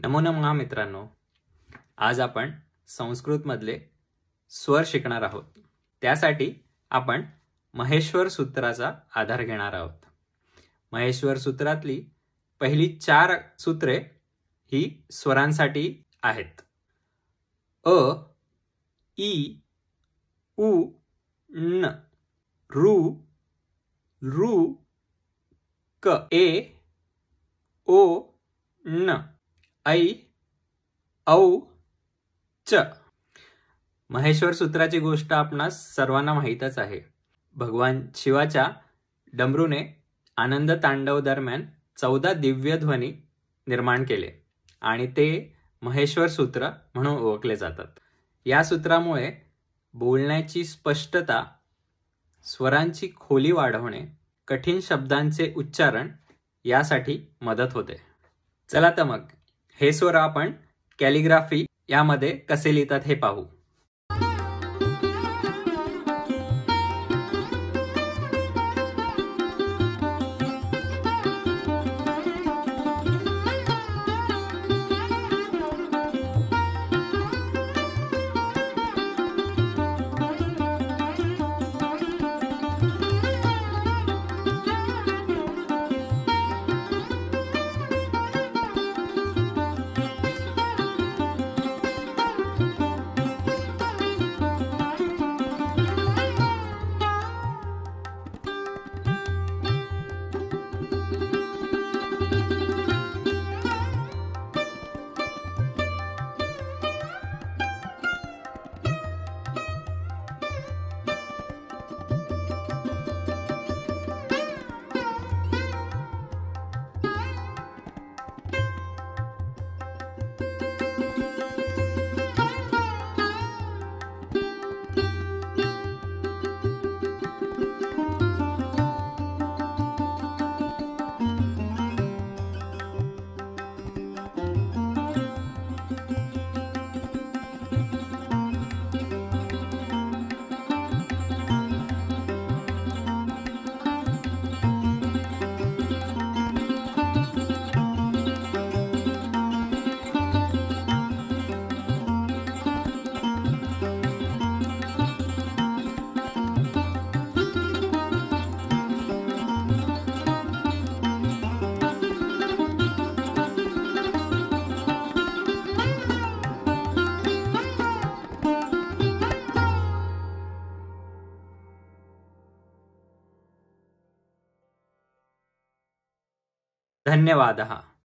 नमो नमः मित्रांनो, आज आपण संस्कृत मधले स्वर शिकणार आहोत. त्यासाठी आपण महेश्वर सूत्राचा आधार घेणार आहोत. महेश्वर सूत्रातली पहिली 4 सूत्रे ही स्वरांसाठी आहेत. अ, ई, उ, न, रू, रू, क, ए, ओ, न, ऐ, औ, च. महेश्वर सूत्राची गोष्ट आपणास सर्वांना माहीतच आहे. भगवान शिवाच्या डमरूने आनंद तांडव दरम्यान 14 दिव्य ध्वनी निर्माण केले आणि ते महेश्वर सूत्र म्हणून ओळखले जातात. या सूत्रामुळे बोलण्याची स्पष्टता, स्वरांची खोली वाढवणे, कठीण शब्दांचे उच्चारण यासाठी मदत होते. चला तर मग हे स्वर आपण कॅलिग्राफी यामध्ये कसे लिहितात हे पाहू. धन्यवादः.